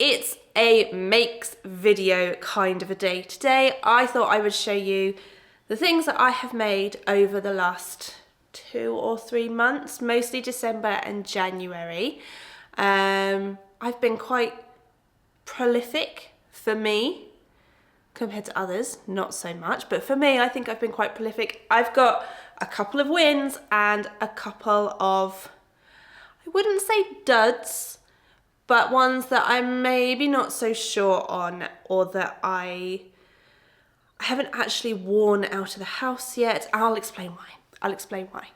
It's a makes video kind of a day. Today I thought I would show you the things that I have made over the last 2 or 3 months, mostly December and January. I've been quite prolific for me compared to others, not so much, but for me I think I've been quite prolific. I've got a couple of wins and a couple of, I wouldn't say duds, but ones that I'm maybe not so sure on, or that I haven't actually worn out of the house yet. I'll explain why.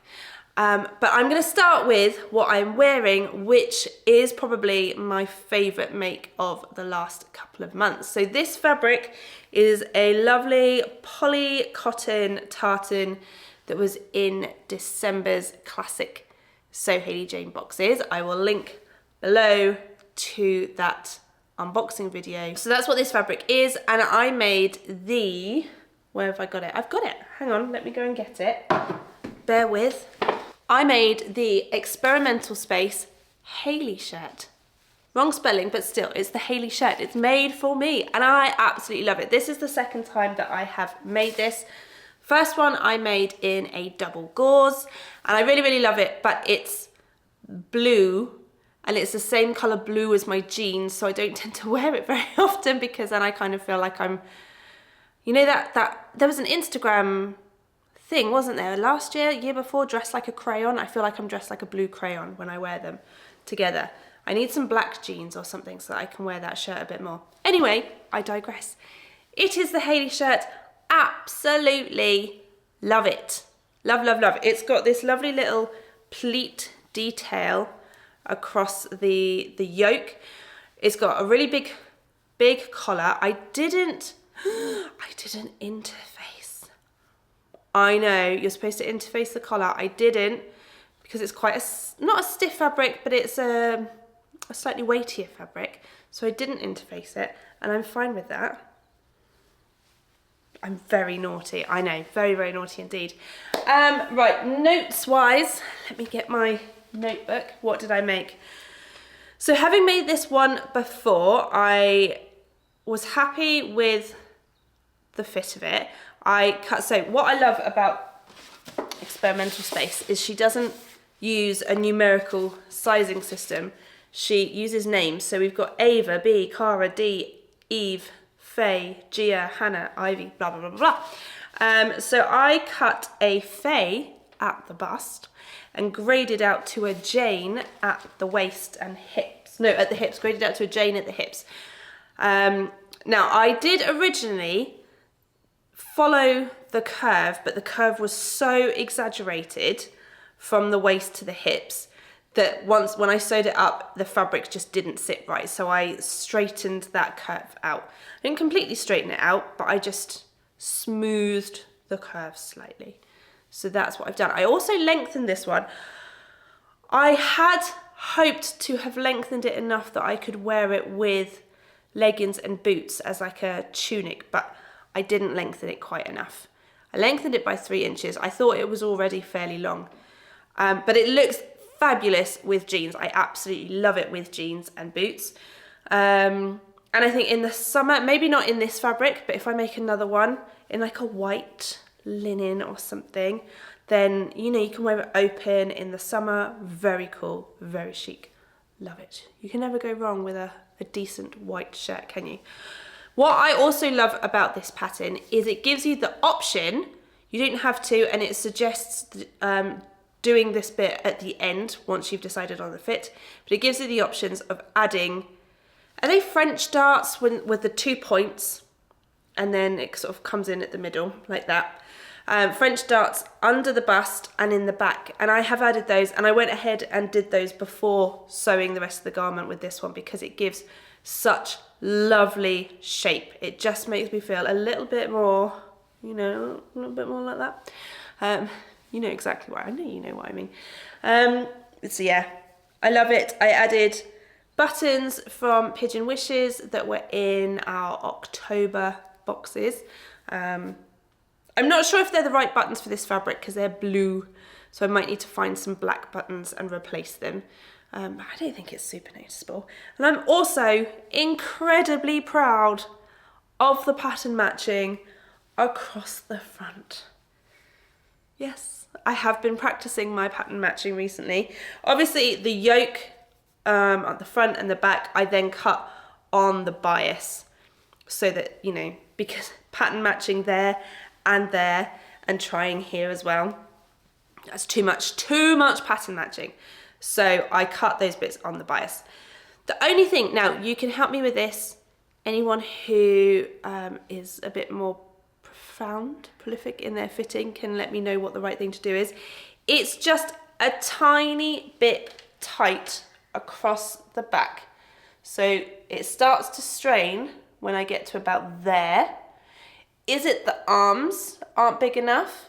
But I'm going to start with what I'm wearing, which is probably my favourite make of the last couple of months. So this fabric is a lovely poly cotton tartan that was in December's classic SewHayleyJane boxes. I will link below to that unboxing video. So that's what this fabric is, and I made the, where have I got it? I've got it, hang on, let me go and get it. Bear with. I made the Experimental Space Hayley shirt. Wrong spelling, but still, it's the Hayley shirt. It's made for me, and I absolutely love it. This is the second time that I have made this. First one I made in a double gauze, and I really, really love it, but it's blue, and it's the same colour blue as my jeans, so I don't tend to wear it very often, because then I kind of feel like I'm, you know, that there was an Instagram thing, wasn't there, last year before, dressed like a crayon. I feel like I'm dressed like a blue crayon when I wear them together. I need some black jeans or something so that I can wear that shirt a bit more. Anyway, I digress. It is the Hayley shirt. Absolutely love it. Love, love, love. It's got this lovely little pleat detail across the yoke. It's got a really big collar. I didn't interface. I know you're supposed to interface the collar. I didn't, because it's quite not a stiff fabric, but it's a slightly weightier fabric. So I didn't interface it, and I'm fine with that. I'm very naughty, I know, very, very naughty indeed. Right, notes wise, let me get my notebook. What did I make? So having made this one before, I was happy with the fit of it. So what I love about Experimental Space is she doesn't use a numerical sizing system. She uses names. So we've got Ava, B, Cara, D, Eve, Faye, Gia, Hannah, Ivy, blah, blah, blah, blah. So I cut a Faye at the bust and graded out to a Jane at the waist and hips. No, at the hips, graded out to a Jane at the hips. Now, I did originally follow the curve, but the curve was so exaggerated from the waist to the hips that when I sewed it up, the fabric just didn't sit right. So I straightened that curve out. I didn't completely straighten it out, but I just smoothed the curve slightly. So that's what I've done. I also lengthened this one. I had hoped to have lengthened it enough that I could wear it with leggings and boots as like a tunic, but I didn't lengthen it quite enough. I lengthened it by 3 inches. I thought it was already fairly long, but it looks fabulous with jeans. I absolutely love it with jeans and boots. And I think in the summer, maybe not in this fabric, but if I make another one in like a white linen or something, then, you know, you can wear it open in the summer. Very cool, very chic. Love it. You can never go wrong with a decent white shirt, can you? What I also love about this pattern is it gives you the option, you don't have to, and it suggests doing this bit at the end once you've decided on the fit, but it gives you the options of adding, are they French darts with the 2 points, and then it sort of comes in at the middle like that. French darts under the bust and in the back, and I have added those, and I went ahead and did those before sewing the rest of the garment with this one because it gives such lovely shape. It just makes me feel a little bit more, you know, a little bit more like that. You know exactly what I know. You know what I mean. So yeah, I love it. I added buttons from Pigeon Wishes that were in our October boxes. I'm not sure if they're the right buttons for this fabric because they're blue, so I might need to find some black buttons and replace them. I don't think it's super noticeable. And I'm also incredibly proud of the pattern matching across the front. Yes, I have been practicing my pattern matching recently. Obviously the yoke at the front and the back, I then cut on the bias so that, you know, because pattern matching there and trying here as well, that's too much pattern matching. So I cut those bits on the bias. The only thing, now you can help me with this, anyone who is a bit more prolific in their fitting can let me know what the right thing to do is. It's just a tiny bit tight across the back. So it starts to strain when I get to about there. Is it the arms aren't big enough?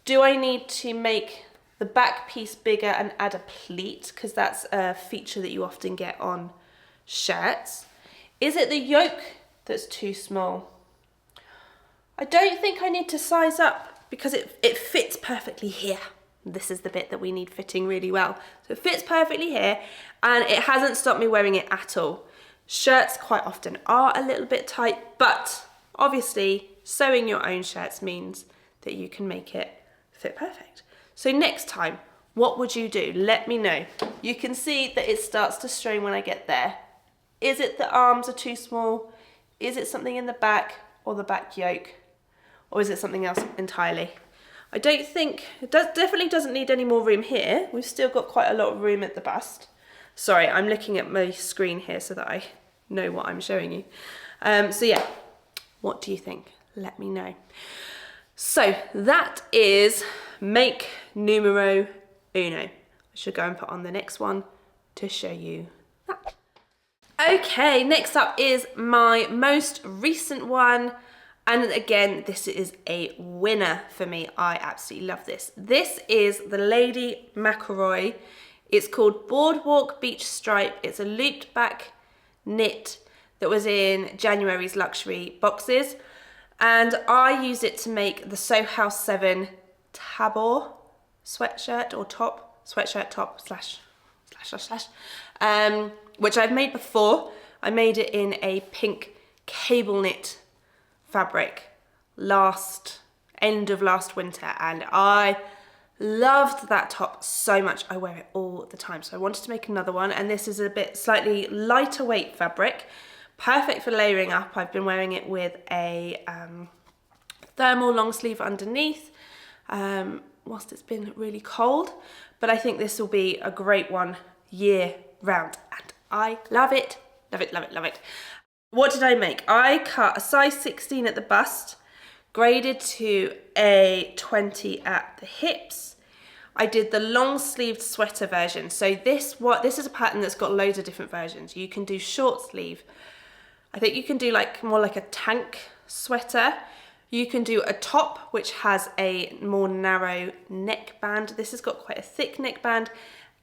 Do I need to make the back piece bigger and add a pleat? Because that's a feature that you often get on shirts. Is it the yoke that's too small? I don't think I need to size up because it fits perfectly here. This is the bit that we need fitting really well. So it fits perfectly here and it hasn't stopped me wearing it at all. Shirts quite often are a little bit tight, but obviously sewing your own shirts means that you can make it fit perfect. So next time, what would you do? Let me know. You can see that it starts to strain when I get there. Is it the arms are too small? Is it something in the back or the back yoke? Or is it something else entirely? I don't think, definitely doesn't need any more room here. We've still got quite a lot of room at the bust. Sorry, I'm looking at my screen here so that I know what I'm showing you. So yeah, what do you think? Let me know. So that is make numero uno. I should go and put on the next one to show you that. Okay, next up is my most recent one. And again, this is a winner for me. I absolutely love this. This is the Lady McElroy. It's called Boardwalk Beach Stripe. It's a looped back knit that was in January's luxury boxes. And I used it to make the Sew House 7 Tabor sweatshirt or top, sweatshirt top slash, which I've made before. I made it in a pink cable knit fabric end of last winter, and I loved that top so much. I wear it all the time, so I wanted to make another one, and this is a bit slightly lighter weight fabric, perfect for layering up. I've been wearing it with a thermal long sleeve underneath whilst it's been really cold, but I think this will be a great one year round, and I love it, love it, love it, love it. What did I make? I cut a size 16 at the bust, graded to a 20 at the hips. I did the long sleeved sweater version. So this is a pattern that's got loads of different versions. You can do short sleeve. I think you can do more like a tank sweater. You can do a top which has a more narrow neckband. This has got quite a thick neckband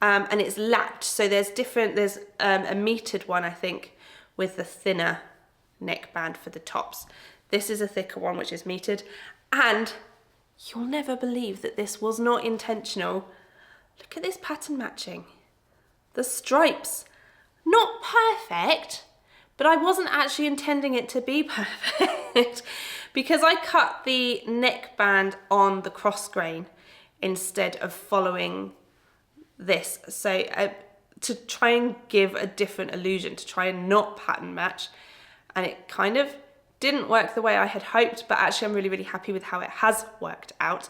and it's lapped. So there's a metered one, I think, with the thinner neckband for the tops. This is a thicker one which is metered, and you'll never believe that this was not intentional. Look at this pattern matching. The stripes, not perfect, but I wasn't actually intending it to be perfect because I cut the neckband on the cross grain instead of following this. So to try and give a different illusion, to try and not pattern match, and it kind of didn't work the way I had hoped, but actually I'm really, really happy with how it has worked out.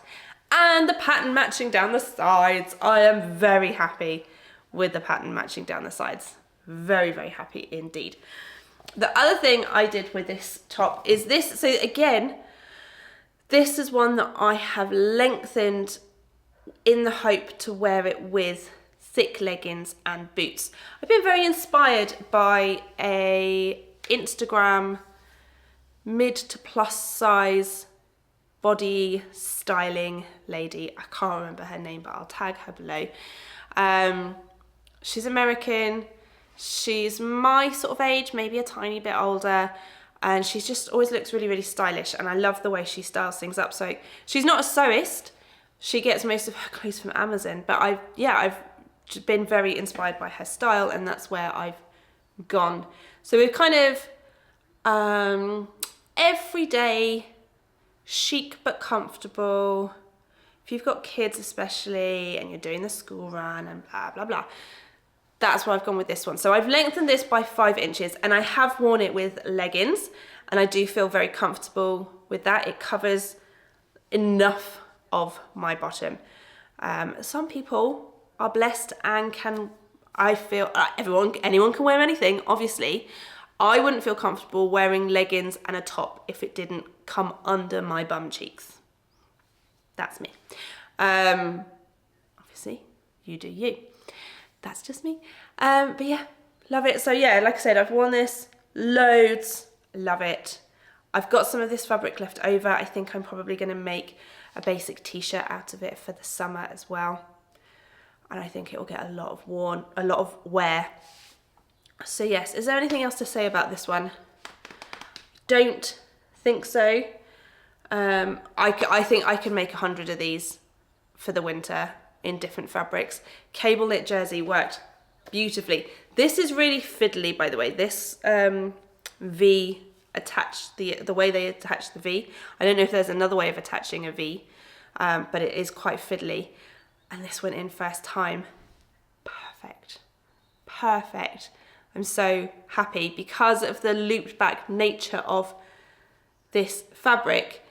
And the pattern matching down the sides, I am very happy with the pattern matching down the sides. Very, very happy indeed. The other thing I did with this top is this. So again, this is one that I have lengthened in the hope to wear it with thick leggings and boots. I've been very inspired by a Instagram mid to plus size body styling lady. I can't remember her name, but I'll tag her below. She's American. She's my sort of age, maybe a tiny bit older, and she just always looks really, really stylish, and I love the way she styles things up. So she's not a sewist. She gets most of her clothes from Amazon, but I've been very inspired by her style, and that's where I've gone. So we've kind of everyday, chic but comfortable. If you've got kids especially, and you're doing the school run and blah, blah, blah, that's why I've gone with this one. So I've lengthened this by 5 inches, and I have worn it with leggings, and I do feel very comfortable with that. It covers enough of my bottom. Some people are blessed and can, I feel, anyone can wear anything, obviously. I wouldn't feel comfortable wearing leggings and a top if it didn't come under my bum cheeks. That's me. Obviously, you do you. That's just me. But yeah, love it. So yeah, like I said, I've worn this loads. Love it. I've got some of this fabric left over. I think I'm probably going to make a basic t-shirt out of it for the summer as well. And I think it will get a lot of wear. So yes, is there anything else to say about this one? Don't think so. I think I can make 100 of these for the winter in different fabrics. Cable knit jersey worked beautifully. This is really fiddly, by the way. This V attached, the way they attach the V. I don't know if there's another way of attaching a V, but it is quite fiddly. And this went in first time. Perfect. Perfect. I'm so happy because of the looped back nature of this fabric.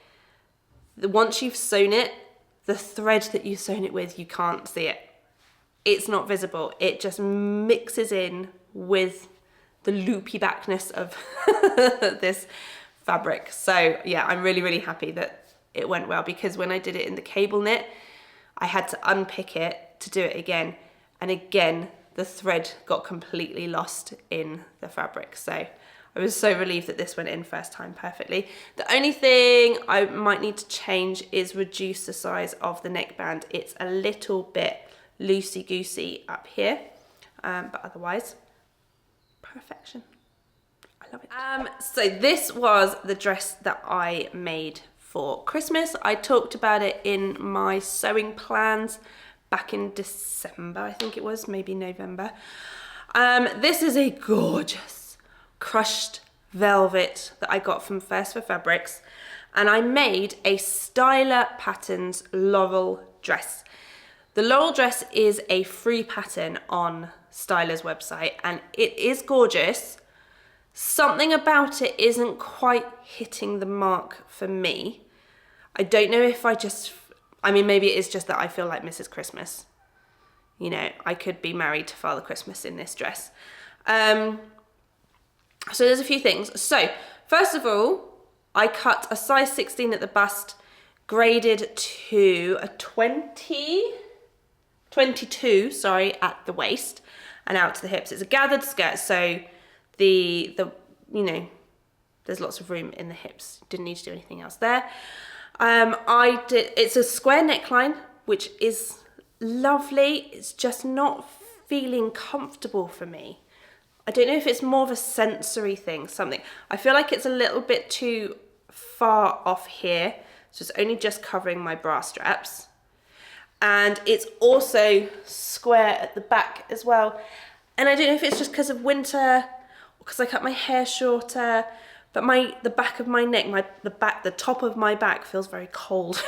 Once you've sewn it, the thread that you've sewn it with, you can't see it. It's not visible. It just mixes in with the loopy backness of this fabric. So yeah, I'm really, really happy that it went well, because when I did it in the cable knit, I had to unpick it to do it again. And again, the thread got completely lost in the fabric. So I was so relieved that this went in first time perfectly. The only thing I might need to change is reduce the size of the neckband. It's a little bit loosey-goosey up here, but otherwise, perfection. I love it. So this was the dress that I made for Christmas. I talked about it in my sewing plans back in December, I think it was, maybe November. This is a gorgeous crushed velvet that I got from First for Fabrics, and I made a Styler Patterns Laurel Dress. The Laurel Dress is a free pattern on Styler's website, and it is gorgeous. Something about it isn't quite hitting the mark for me. I don't know if maybe it is just that I feel like Mrs. Christmas. You know, I could be married to Father Christmas in this dress. So there's a few things. So first of all, I cut a size 16 at the bust, graded to a 22, sorry, at the waist and out to the hips. It's a gathered skirt, so the you know, there's lots of room in the hips. Didn't need to do anything else there. It's a square neckline, which is lovely. It's just not feeling comfortable for me. I don't know if it's more of a sensory thing, something. I feel like it's a little bit too far off here, so it's only just covering my bra straps. And it's also square at the back as well. And I don't know if it's just because of winter, or because I cut my hair shorter, but the back of my neck, the top of my back feels very cold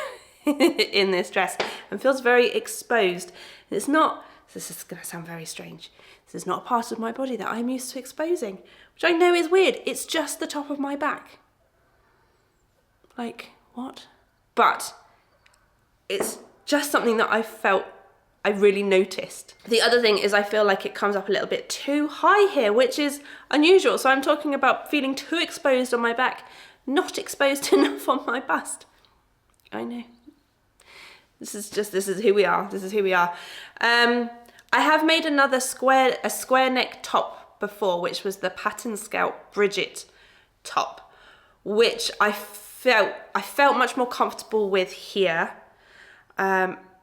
in this dress and feels very exposed. And it's not, this is gonna sound very strange, this is not a part of my body that I'm used to exposing, which I know is weird. It's just the top of my back. Like, what? But it's just something that I really noticed. The other thing is I feel like it comes up a little bit too high here, which is unusual. So I'm talking about feeling too exposed on my back, not exposed enough on my bust. I know. This is who we are. This is who we are. I have made a square neck top before, which was the Pattern Scout Bridget top, which I felt much more comfortable with here.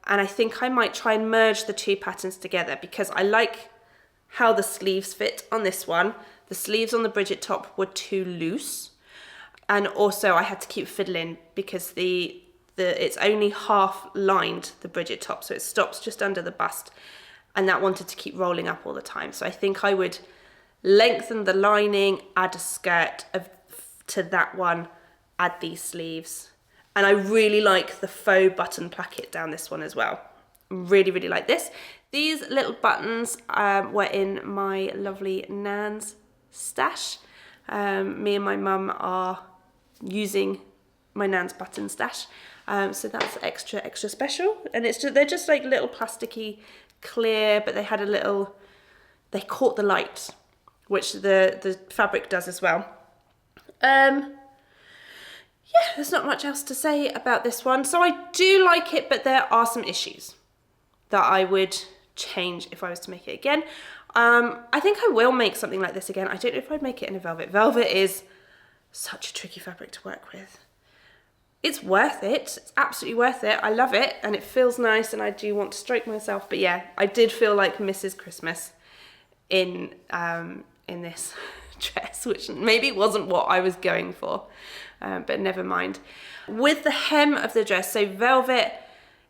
And I think I might try and merge the two patterns together, because I like how the sleeves fit on this one. The sleeves on the Bridget top were too loose. And also I had to keep fiddling because it's only half lined, the Bridget top, so it stops just under the bust. and that wanted to keep rolling up all the time. So I think I would lengthen the lining, add a skirt to that one, add these sleeves. And I really like the faux button placket down this one as well. Really, really like this. These little buttons were in my lovely Nan's stash. Me and my mum are using my Nan's button stash. So that's extra special. And they're just like little plasticky clear, but they had they caught the light, which the fabric does as well. Yeah, there's not much else to say about this one. So I do like it, but there are some issues that I would change if I was to make it again. I think I will make something like this again. I don't know if I'd make it in a velvet. Velvet is such a tricky fabric to work with. It's worth it. It's absolutely worth it. I love it and it feels nice and I do want to stroke myself. But yeah, I did feel like Mrs. Christmas in this dress, which maybe wasn't what I was going for, but never mind. With the hem of the dress, so velvet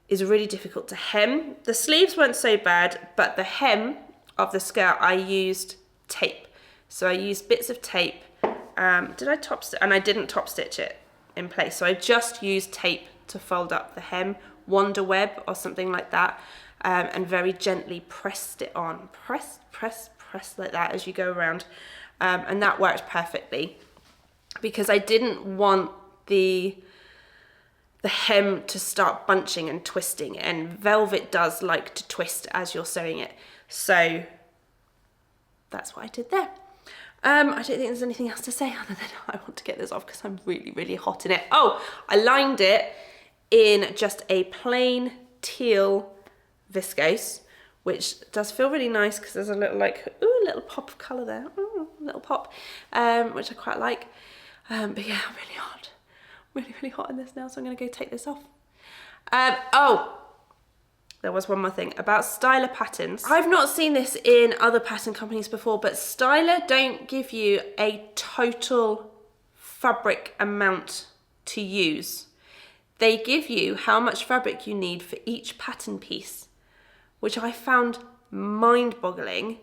is really difficult to hem. The sleeves weren't so bad, but the hem of the skirt, I used tape. So I used bits of tape. Did I top stitch? And I didn't top stitch it in place. So I just used tape to fold up the hem, Wonder Web or something like that, and very gently pressed it on. Press like that as you go around. And that worked perfectly because I didn't want the hem to start bunching and twisting, and velvet does like to twist as you're sewing it. So that's what I did there. I don't think there's anything else to say other than I want to get this off because I'm really, really hot in it. Oh, I lined it in just a plain teal viscose, which does feel really nice because there's a little a little pop of colour there. Ooh, a little pop, which I quite like. But yeah, I'm really hot. Really, really hot in this now, so I'm going to go take this off. Oh, there was one more thing about styler patterns. I've not seen this in other pattern companies before, but styler don't give you a total fabric amount to use. They give you how much fabric you need for each pattern piece, which I found mind-boggling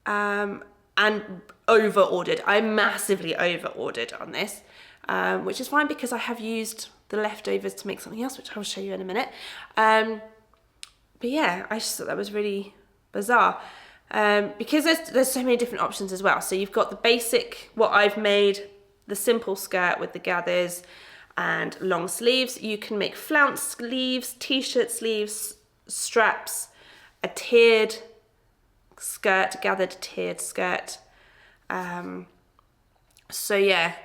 and over-ordered. I massively over-ordered on this, which is fine because I have used the leftovers to make something else, which I'll show you in a minute. But yeah, I just thought that was really bizarre because there's so many different options as well. So you've got the basic, what I've made, the simple skirt with the gathers and long sleeves. You can make flounce sleeves, t-shirt sleeves, straps, a tiered skirt, gathered tiered skirt. So yeah,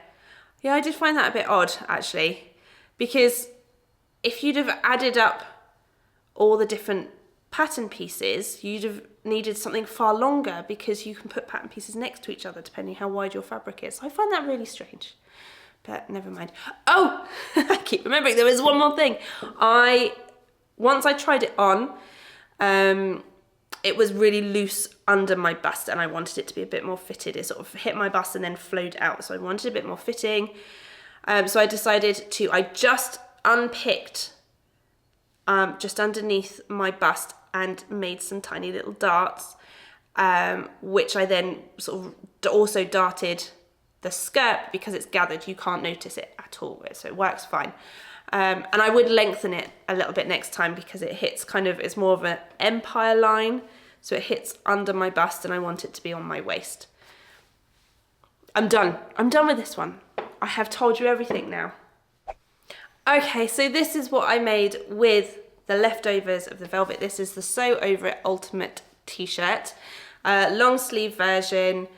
I did find that a bit odd actually, because if you'd have added up all the different pattern pieces, you'd have needed something far longer because you can put pattern pieces next to each other depending how wide your fabric is. So I find that really strange, but never mind. Oh, I keep remembering there was one more thing. Once I tried it on, it was really loose under my bust and I wanted it to be a bit more fitted. It sort of hit my bust and then flowed out. So I wanted a bit more fitting. So I decided I just unpicked just underneath my bust and made some tiny little darts, which I then sort of also darted the skirt. Because it's gathered, you can't notice it at all, so it works fine. And I would lengthen it a little bit next time because it hits it's more of an empire line, so it hits under my bust and I want it to be on my waist. I'm done with this one. I have told you everything now. Okay, so this is what I made with the leftovers of the velvet. This is the Sew Over It Ultimate t-shirt, long sleeve version,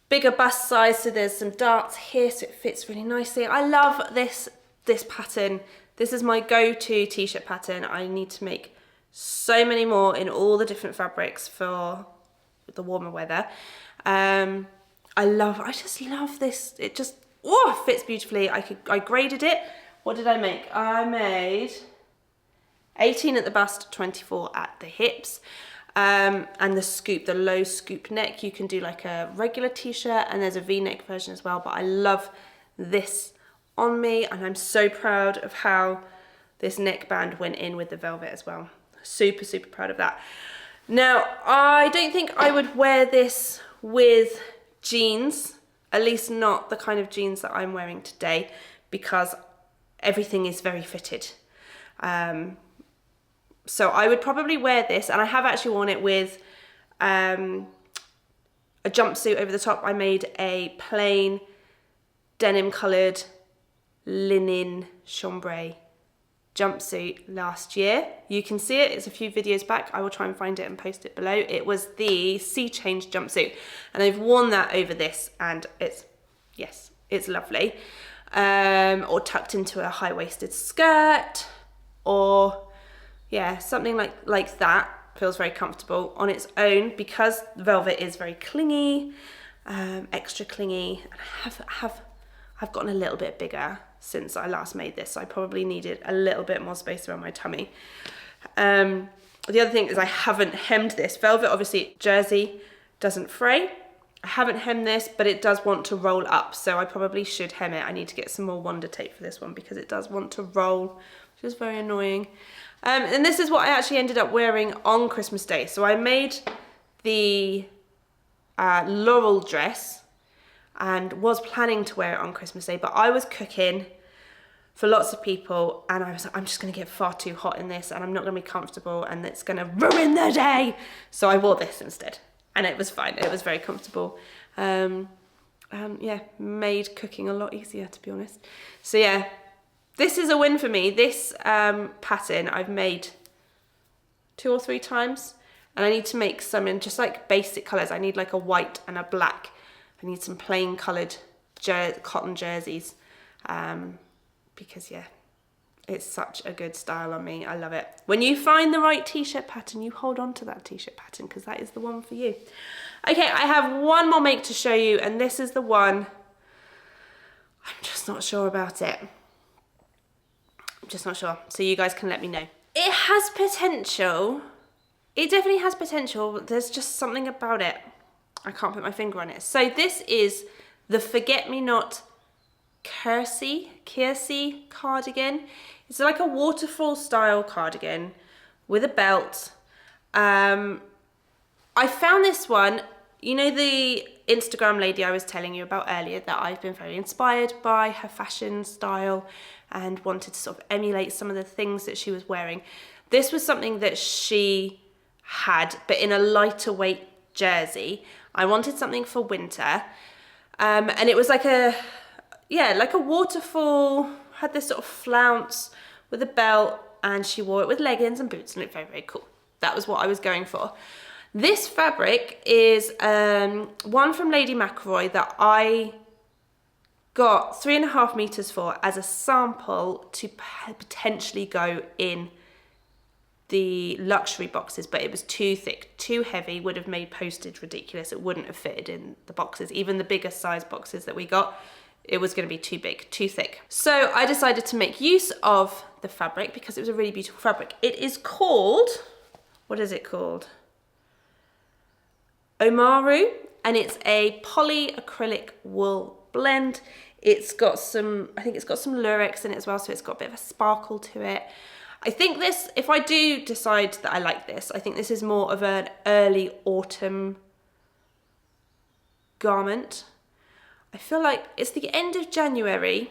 bigger bust size, so there's some darts here so it fits really nicely. I love this pattern. This is my go-to t-shirt pattern. I need to make so many more in all the different fabrics for the warmer weather. I just love this. It just fits beautifully. I graded it. What did I make? I made 18 at the bust, 24 at the hips. And the low scoop neck, you can do like a regular t-shirt and there's a v-neck version as well, but I love this on me and I'm so proud of how this neckband went in with the velvet as well. Super, super proud of that. Now, I don't think I would wear this with jeans, at least not the kind of jeans that I'm wearing today, because everything is very fitted. So I would probably wear this, and I have actually worn it with a jumpsuit over the top. I made a plain denim coloured linen chambray jumpsuit last year. You can see it, it's a few videos back. I will try and find it and post it below. It was the sea change jumpsuit, and I've worn that over this, and it's, yes, it's lovely. Or tucked into a high-waisted skirt, or yeah, something like that. Feels very comfortable on its own, because velvet is very clingy, extra clingy, and I've gotten a little bit bigger since I last made this, so I probably needed a little bit more space around my tummy. The other thing is I haven't hemmed this. Velvet, obviously, jersey doesn't fray. I haven't hemmed this, but it does want to roll up, so I probably should hem it. I need to get some more Wonder tape for this one, because it does want to roll, which is very annoying. And this is what I actually ended up wearing on Christmas Day. So I made the Laurel dress and was planning to wear it on Christmas Day, but I was cooking for lots of people, and I was like, I'm just gonna get far too hot in this, and I'm not gonna be comfortable, and it's gonna ruin the day. So I wore this instead, and it was fine. It was very comfortable. Yeah, made cooking a lot easier, to be honest. So yeah, this is a win for me. This pattern I've made 2 or 3 times, and I need to make some in just like basic colours. I need like a white and a black. I need some plain coloured cotton jerseys, because yeah, it's such a good style on me. I love it. When you find the right t-shirt pattern, you hold on to that t-shirt pattern, because that is the one for you. Okay, I have one more make to show you, and this is the one. I'm just not sure about it. I'm just not sure, so you guys can let me know. It has potential. It definitely has potential, but there's just something about it. I can't put my finger on it. So this is the Forget Me Not Kiersey cardigan. It's like a waterfall style cardigan with a belt. I found this one, you know, the Instagram lady I was telling you about earlier that I've been very inspired by her fashion style and wanted to sort of emulate some of the things that she was wearing. This was something that she had, but in a lighter weight jersey. I wanted something for winter, and it was like a waterfall, had this sort of flounce with a belt, and she wore it with leggings and boots, and it looked very, very cool. That was what I was going for. This fabric is one from Lady McElroy that I got 3.5 meters for as a sample to potentially go in the luxury boxes, but it was too thick, too heavy, would have made postage ridiculous. It wouldn't have fitted in the boxes. Even the biggest size boxes that we got, it was going to be too big, too thick. So I decided to make use of the fabric because it was a really beautiful fabric. It is called, what is it called? Omaru, and it's a polyacrylic wool blend. It's got some, I think it's got some lurex in it as well, so it's got a bit of a sparkle to it. I think this, if I do decide that I like this, I think this is more of an early autumn garment. I feel like it's the end of January.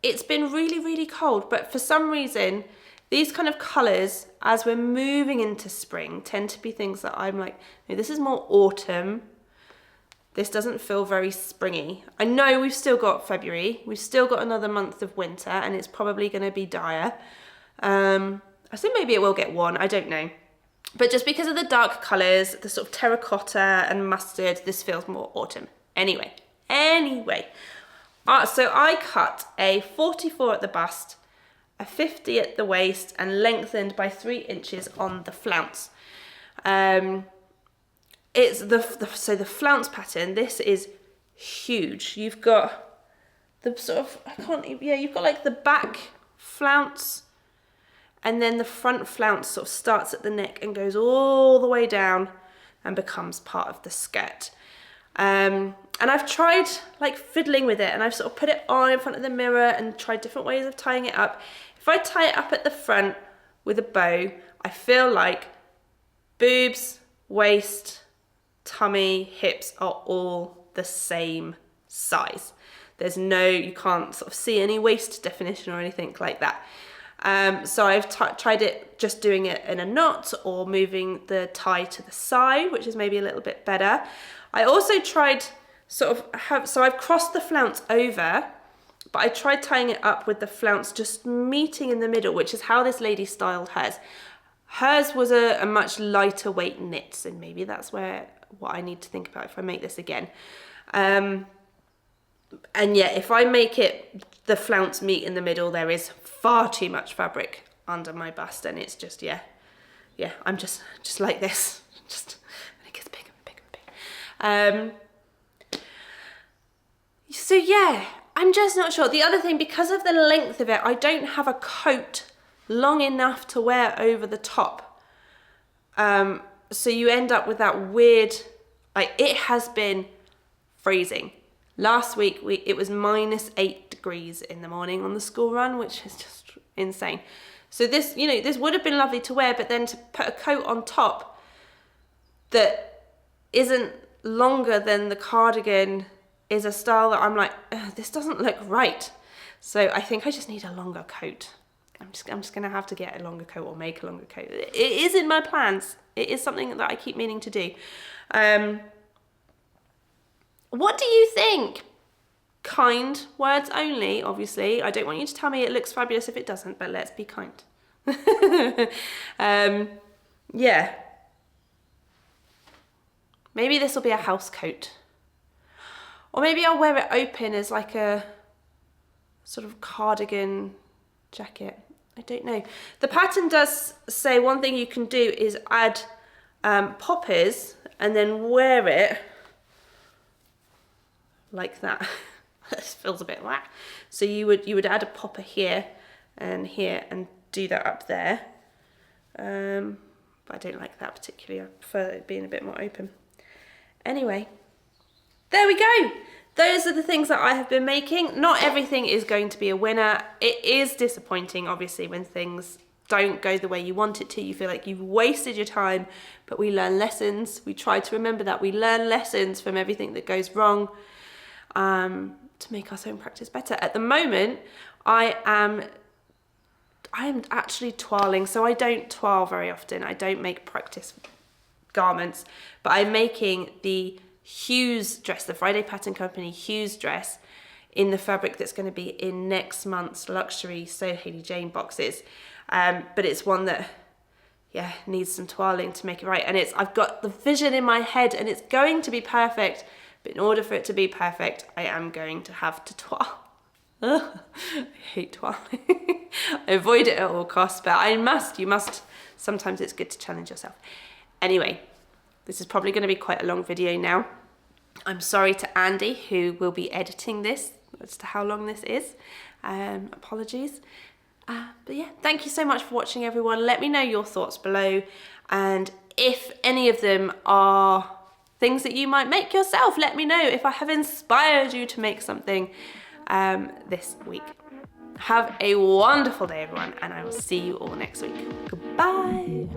It's been really, really cold, but for some reason, these kind of colours, as we're moving into spring, tend to be things that I'm like, no, this is more autumn. This doesn't feel very springy. I know we've still got February. We've still got another month of winter, and it's probably going to be dire. I think maybe it will get worn, I don't know. But just because of the dark colours, the sort of terracotta and mustard, this feels more autumn. Anyway. So I cut a 44 at the bust, a 50 at the waist, and lengthened by 3 inches on the flounce. It's so the flounce pattern, this is huge. You've got the sort of, you've got like the back flounce, and then the front flounce sort of starts at the neck and goes all the way down and becomes part of the skirt. And I've tried like fiddling with it, and I've sort of put it on in front of the mirror and tried different ways of tying it up. If I tie it up at the front with a bow, I feel like boobs, waist, tummy, hips are all the same size. There's no, you can't sort of see any waist definition or anything like that. So I've tried it just doing it in a knot or moving the tie to the side, which is maybe a little bit better. I also tried so I've crossed the flounce over, but I tried tying it up with the flounce just meeting in the middle, which is how this lady styled hers. Hers was a much lighter weight knit, so maybe that's what I need to think about if I make this again. And yeah, if I make it the flounce meet in the middle, there is far too much fabric under my bust, and it's just, yeah, I'm just like this, just, and it gets bigger and bigger and bigger. So yeah, I'm just not sure. The other thing, because of the length of it, I don't have a coat long enough to wear over the top. So you end up with that weird, like, it has been freezing. Last week, it was -8 degrees in the morning on the school run, which is just insane. So this, you know, this would have been lovely to wear, but then to put a coat on top that isn't longer than the cardigan is a style that I'm like, this doesn't look right. So I think I just need a longer coat. I'm just gonna have to get a longer coat or make a longer coat. It is in my plans. It is something that I keep meaning to do. What do you think? Kind words only, obviously. I don't want you to tell me it looks fabulous if it doesn't, but let's be kind. Yeah. Maybe this will be a house coat. Or maybe I'll wear it open as like a sort of cardigan jacket. I don't know. The pattern does say one thing you can do is add poppers and then wear it like that. This feels a bit like that. So you would add a popper here and do that up there. But I don't like that particularly. I prefer it being a bit more open. Anyway, there we go. Those are the things that I have been making. Not everything is going to be a winner. It is disappointing, obviously, when things don't go the way you want it to. You feel like you've wasted your time, but we learn lessons. We try to remember that. We learn lessons from everything that goes wrong to make our sewing practice better. At the moment, I am actually toiling, so I don't toile very often. I don't make practice garments, but I'm making the Hughes dress, the Friday Pattern Company Hughes dress, in the fabric that's going to be in next month's luxury SewHayleyJane boxes. But it's one that, yeah, needs some toiling to make it right. And I've got the vision in my head and it's going to be perfect. But in order for it to be perfect, I am going to have to toile. Ugh, I hate toiling. I avoid it at all costs, but you must. Sometimes it's good to challenge yourself. Anyway, this is probably going to be quite a long video now. I'm sorry to Andy, who will be editing this, as to how long this is. Apologies. But yeah, thank you so much for watching, everyone. Let me know your thoughts below. And if any of them are things that you might make yourself, let me know if I have inspired you to make something this week. Have a wonderful day, everyone, and I will see you all next week. Goodbye.